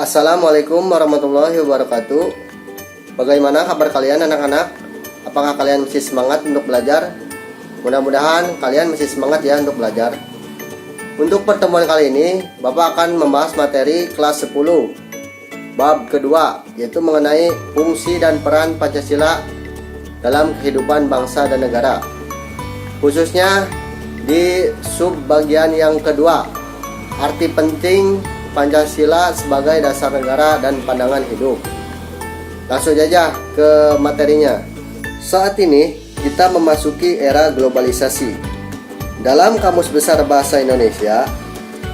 Assalamualaikum warahmatullahi wabarakatuh. Bagaimana kabar kalian anak-anak? Apakah kalian masih semangat untuk belajar? Mudah-mudahan kalian masih semangat ya untuk belajar. Untuk pertemuan kali ini, Bapak akan membahas materi kelas 10 bab kedua, yaitu mengenai fungsi dan peran Pancasila dalam kehidupan bangsa dan negara. Khususnya di subbagian yang kedua, arti penting Pancasila sebagai dasar negara dan pandangan hidup. Langsung saja ke materinya. Saat ini kita memasuki era globalisasi. Dalam Kamus Besar Bahasa Indonesia,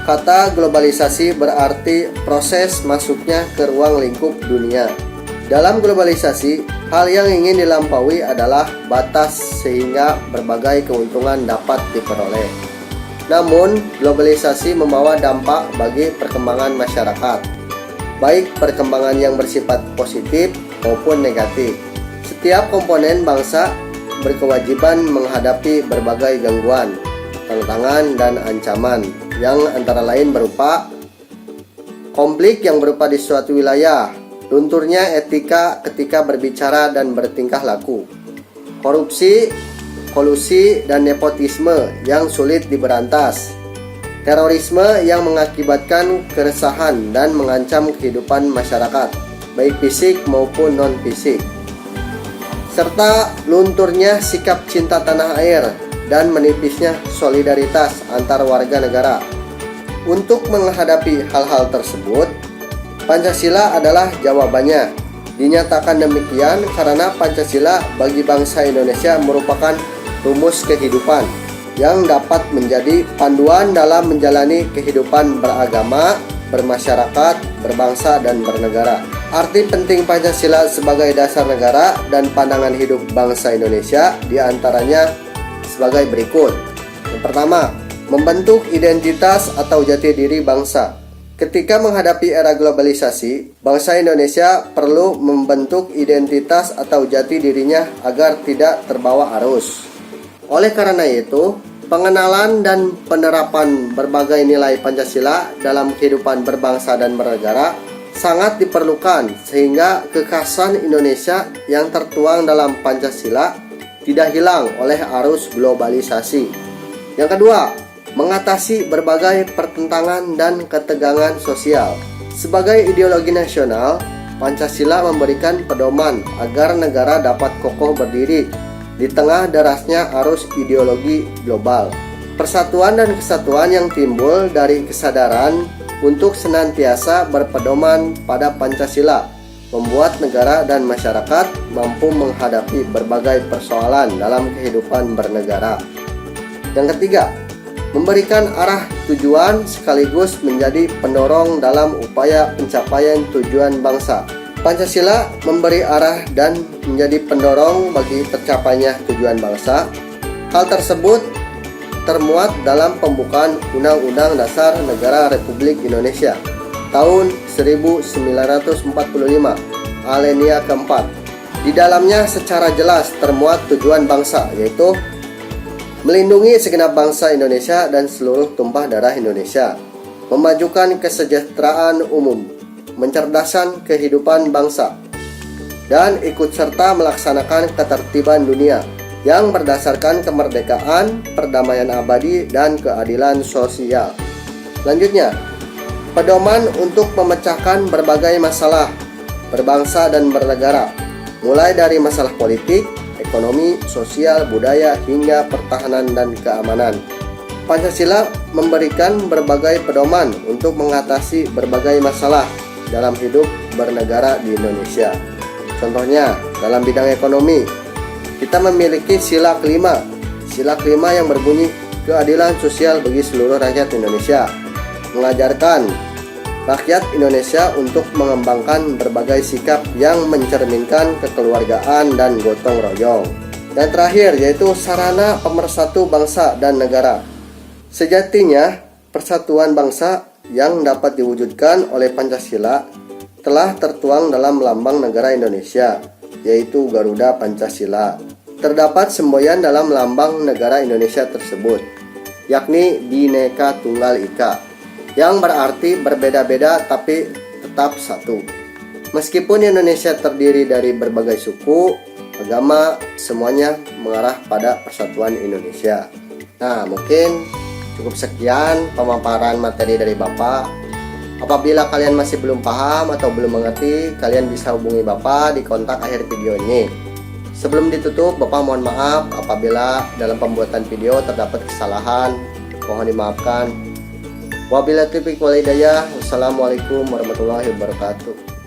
kata globalisasi berarti proses masuknya ke ruang lingkup dunia. Dalam globalisasi, hal yang ingin dilampaui adalah batas sehingga berbagai keuntungan dapat diperoleh. Namun, globalisasi membawa dampak bagi perkembangan masyarakat, baik perkembangan yang bersifat positif maupun negatif. Setiap komponen bangsa berkewajiban menghadapi berbagai gangguan, tantangan, dan ancaman yang antara lain berupa konflik yang berupa di suatu wilayah, lunturnya etika ketika berbicara dan bertingkah laku, korupsi, kolusi, dan nepotisme yang sulit diberantas, terorisme yang mengakibatkan keresahan dan mengancam kehidupan masyarakat, baik fisik maupun non-fisik, serta lunturnya sikap cinta tanah air dan menipisnya solidaritas antar warga negara. Untuk menghadapi hal-hal tersebut, Pancasila adalah jawabannya. Dinyatakan demikian karena Pancasila bagi bangsa Indonesia merupakan rumus kehidupan yang dapat menjadi panduan dalam menjalani kehidupan beragama, bermasyarakat, berbangsa, dan bernegara. Arti penting Pancasila sebagai dasar negara dan pandangan hidup bangsa Indonesia diantaranya sebagai berikut. Yang pertama, membentuk identitas atau jati diri bangsa. Ketika menghadapi era globalisasi, bangsa Indonesia perlu membentuk identitas atau jati dirinya agar tidak terbawa arus. Oleh karena itu, pengenalan dan penerapan berbagai nilai Pancasila dalam kehidupan berbangsa dan bernegara sangat diperlukan sehingga kekhasan Indonesia yang tertuang dalam Pancasila tidak hilang oleh arus globalisasi. Yang kedua, mengatasi berbagai pertentangan dan ketegangan sosial. Sebagai ideologi nasional, Pancasila memberikan pedoman agar negara dapat kokoh berdiri di tengah derasnya arus ideologi global. Persatuan dan kesatuan yang timbul dari kesadaran untuk senantiasa berpedoman pada Pancasila membuat negara dan masyarakat mampu menghadapi berbagai persoalan dalam kehidupan bernegara. Yang ketiga, memberikan arah tujuan sekaligus menjadi pendorong dalam upaya pencapaian tujuan bangsa. Pancasila memberi arah dan menjadi pendorong bagi tercapainya tujuan bangsa. Hal tersebut termuat dalam pembukaan Undang-Undang Dasar Negara Republik Indonesia tahun 1945, alinea keempat. Di dalamnya secara jelas termuat tujuan bangsa, yaitu melindungi segenap bangsa Indonesia dan seluruh tumpah darah Indonesia, memajukan kesejahteraan umum, mencerdaskan kehidupan bangsa, dan ikut serta melaksanakan ketertiban dunia yang berdasarkan kemerdekaan, perdamaian abadi, dan keadilan sosial. Selanjutnya, pedoman untuk memecahkan berbagai masalah berbangsa dan bernegara, mulai dari masalah politik, ekonomi, sosial, budaya, hingga pertahanan dan keamanan. Pancasila memberikan berbagai pedoman untuk mengatasi berbagai masalah dalam hidup bernegara di Indonesia. Contohnya, dalam bidang ekonomi, kita memiliki sila kelima. Sila kelima yang berbunyi keadilan sosial bagi seluruh rakyat Indonesia, mengajarkan rakyat Indonesia untuk mengembangkan berbagai sikap yang mencerminkan kekeluargaan dan gotong royong. Dan terakhir, yaitu sarana pemersatu bangsa dan negara. Sejatinya, persatuan bangsa yang dapat diwujudkan oleh Pancasila telah tertuang dalam lambang negara Indonesia, yaitu Garuda Pancasila. Terdapat semboyan dalam lambang negara Indonesia tersebut, yakni Bhinneka Tunggal Ika, yang berarti berbeda-beda tapi tetap satu. Meskipun Indonesia terdiri dari berbagai suku, agama, semuanya mengarah pada persatuan Indonesia. Nah, mungkin cukup sekian pemaparan materi dari Bapak. Apabila kalian masih belum paham atau belum mengerti, kalian bisa hubungi Bapak di kontak akhir video ini. Sebelum ditutup, Bapak mohon maaf apabila dalam pembuatan video terdapat kesalahan. Mohon dimaafkan. Wabillahi taufiq wal hidayah. Wassalamualaikum warahmatullahi wabarakatuh.